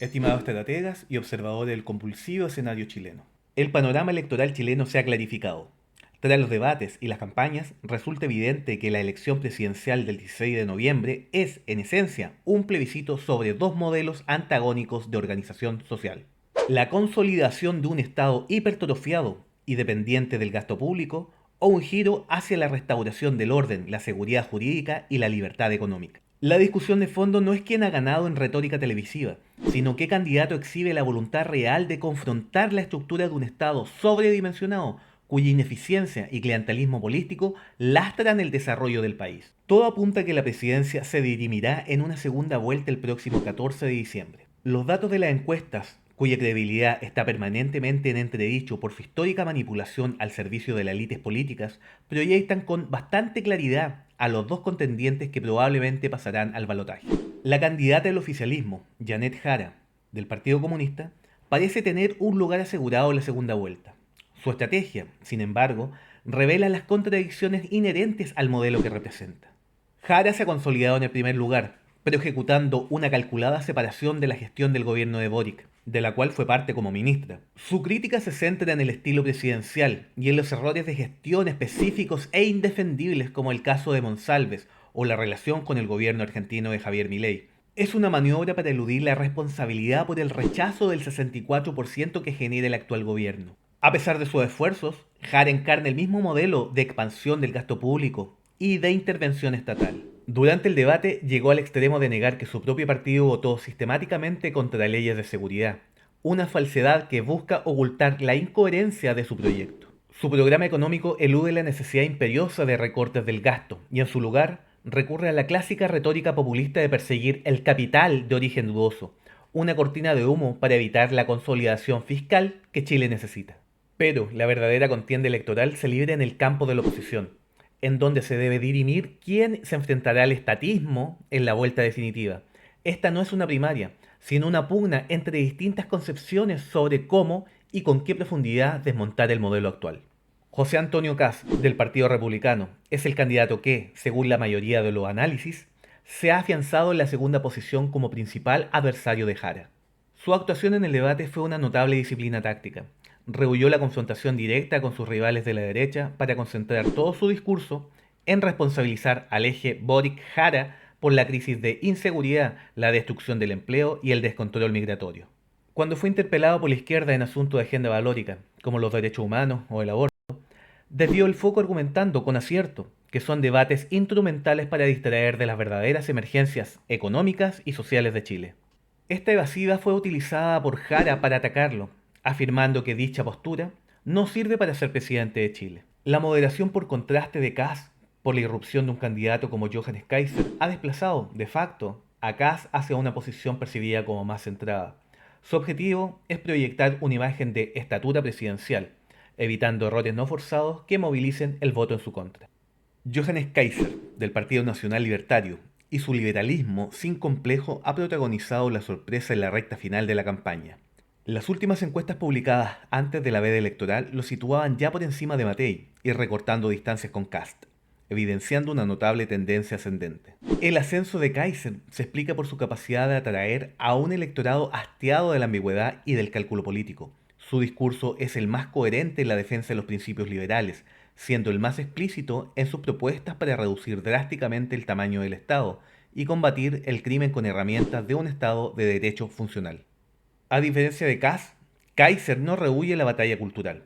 estimados estrategas y observadores del compulsivo escenario chileno. El panorama electoral chileno se ha clarificado. Tras los debates y las campañas, resulta evidente que la elección presidencial del 16 de noviembre es, en esencia, un plebiscito sobre dos modelos antagónicos de organización social. La consolidación de un Estado hipertrofiado y dependiente del gasto público, o un giro hacia la restauración del orden, la seguridad jurídica y la libertad económica. La discusión de fondo no es quién ha ganado en retórica televisiva, sino qué candidato exhibe la voluntad real de confrontar la estructura de un Estado sobredimensionado, cuya ineficiencia y clientelismo político lastran el desarrollo del país. Todo apunta a que la presidencia se dirimirá en una segunda vuelta el próximo 14 de diciembre. Los datos de las encuestas, cuya credibilidad está permanentemente en entredicho por su histórica manipulación al servicio de las élites políticas, proyectan con bastante claridad a los dos contendientes que probablemente pasarán al balotaje. La candidata del oficialismo, Janet Jara, del Partido Comunista, parece tener un lugar asegurado en la segunda vuelta. Su estrategia, sin embargo, revela las contradicciones inherentes al modelo que representa. Jara se ha consolidado en el primer lugar, pero ejecutando una calculada separación de la gestión del gobierno de Boric, de la cual fue parte como ministra. Su crítica se centra en el estilo presidencial y en los errores de gestión específicos e indefendibles como el caso de Monsalves o la relación con el gobierno argentino de Javier Milei. Es una maniobra para eludir la responsabilidad por el rechazo del 64% que genera el actual gobierno. A pesar de sus esfuerzos, Jara encarna el mismo modelo de expansión del gasto público y de intervención estatal. Durante el debate llegó al extremo de negar que su propio partido votó sistemáticamente contra leyes de seguridad, una falsedad que busca ocultar la incoherencia de su proyecto. Su programa económico elude la necesidad imperiosa de recortes del gasto y en su lugar recurre a la clásica retórica populista de perseguir el capital de origen dudoso, una cortina de humo para evitar la consolidación fiscal que Chile necesita. Pero la verdadera contienda electoral se libra en el campo de la oposición, en donde se debe dirimir quién se enfrentará al estatismo en la vuelta definitiva. Esta no es una primaria, sino una pugna entre distintas concepciones sobre cómo y con qué profundidad desmontar el modelo actual. José Antonio Caz, del Partido Republicano, es el candidato que, según la mayoría de los análisis, se ha afianzado en la segunda posición como principal adversario de Jara. Su actuación en el debate fue una notable disciplina táctica. Rehuyó la confrontación directa con sus rivales de la derecha para concentrar todo su discurso en responsabilizar al eje Boric-Jara por la crisis de inseguridad, la destrucción del empleo y el descontrol migratorio. Cuando fue interpelado por la izquierda en asuntos de agenda valórica, como los derechos humanos o el aborto, desvió el foco argumentando con acierto que son debates instrumentales para distraer de las verdaderas emergencias económicas y sociales de Chile. Esta evasiva fue utilizada por Jara para atacarlo, afirmando que dicha postura no sirve para ser presidente de Chile. La moderación por contraste de Kast por la irrupción de un candidato como Johannes Kaiser ha desplazado, de facto, a Kast hacia una posición percibida como más centrada. Su objetivo es proyectar una imagen de estatura presidencial, evitando errores no forzados que movilicen el voto en su contra. Johannes Kaiser, del Partido Nacional Libertario, y su liberalismo sin complejo ha protagonizado la sorpresa en la recta final de la campaña. Las últimas encuestas publicadas antes de la veda electoral lo situaban ya por encima de Matei y recortando distancias con Kast, evidenciando una notable tendencia ascendente. El ascenso de Kaiser se explica por su capacidad de atraer a un electorado hastiado de la ambigüedad y del cálculo político. Su discurso es el más coherente en la defensa de los principios liberales, siendo el más explícito en sus propuestas para reducir drásticamente el tamaño del Estado y combatir el crimen con herramientas de un Estado de derecho funcional. A diferencia de Kass, Kaiser no rehúye la batalla cultural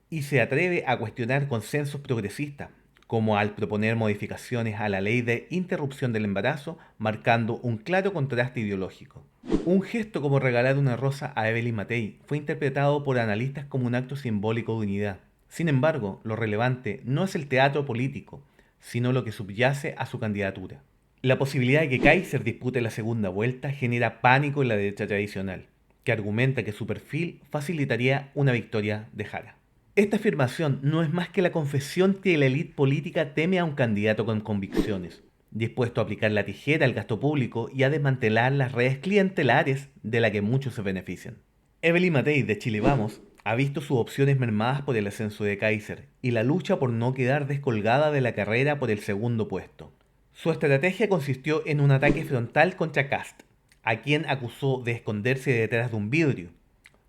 y se atreve a cuestionar consensos progresistas, como al proponer modificaciones a la ley de interrupción del embarazo, marcando un claro contraste ideológico. Un gesto como regalar una rosa a Evelyn Matei fue interpretado por analistas como un acto simbólico de unidad. Sin embargo, lo relevante no es el teatro político, sino lo que subyace a su candidatura. La posibilidad de que Kaiser dispute la segunda vuelta genera pánico en la derecha tradicional, que argumenta que su perfil facilitaría una victoria de Jara. Esta afirmación no es más que la confesión que la élite política teme a un candidato con convicciones, dispuesto a aplicar la tijera al gasto público y a desmantelar las redes clientelares de las que muchos se benefician. Evelyn Matei de Chile Vamos ha visto sus opciones mermadas por el ascenso de Kaiser y la lucha por no quedar descolgada de la carrera por el segundo puesto. Su estrategia consistió en un ataque frontal contra Kast, a quien acusó de esconderse detrás de un vidrio.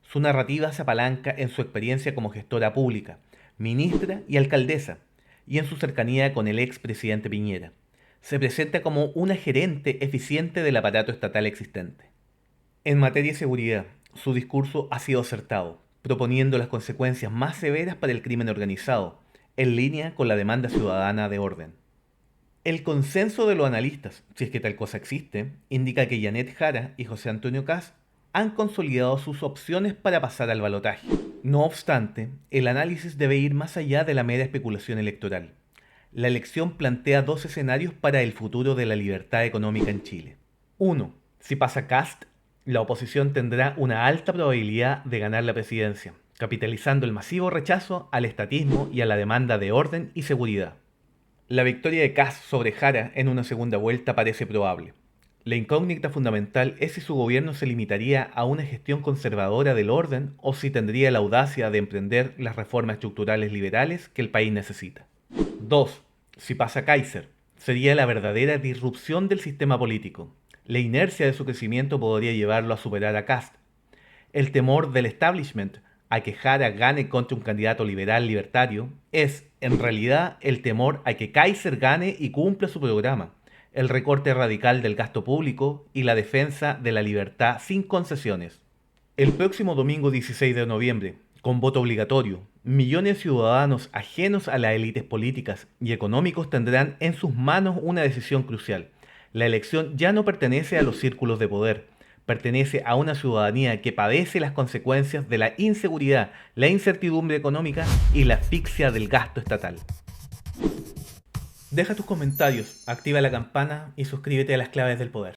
Su narrativa se apalanca en su experiencia como gestora pública, ministra y alcaldesa, y en su cercanía con el expresidente Piñera. Se presenta como una gerente eficiente del aparato estatal existente. En materia de seguridad, su discurso ha sido acertado, proponiendo las consecuencias más severas para el crimen organizado, en línea con la demanda ciudadana de orden. El consenso de los analistas, si es que tal cosa existe, indica que Janet Jara y José Antonio Kast han consolidado sus opciones para pasar al balotaje. No obstante, el análisis debe ir más allá de la mera especulación electoral. La elección plantea dos escenarios para el futuro de la libertad económica en Chile. 1. Si pasa Kast, la oposición tendrá una alta probabilidad de ganar la presidencia, capitalizando el masivo rechazo al estatismo y a la demanda de orden y seguridad. La victoria de Kast sobre Jara en una segunda vuelta parece probable. La incógnita fundamental es si su gobierno se limitaría a una gestión conservadora del orden o si tendría la audacia de emprender las reformas estructurales liberales que el país necesita. 2. Si pasa Kaiser, sería la verdadera disrupción del sistema político. La inercia de su crecimiento podría llevarlo a superar a Kast. El temor del establishment a que Jara gane contra un candidato liberal libertario es, en realidad, el temor a que Kaiser gane y cumpla su programa, el recorte radical del gasto público y la defensa de la libertad sin concesiones. El próximo domingo 16 de noviembre, con voto obligatorio, millones de ciudadanos ajenos a las élites políticas y económicos tendrán en sus manos una decisión crucial. La elección ya no pertenece a los círculos de poder, pertenece a una ciudadanía que padece las consecuencias de la inseguridad, la incertidumbre económica y la asfixia del gasto estatal. Deja tus comentarios, activa la campana y suscríbete a las claves del poder.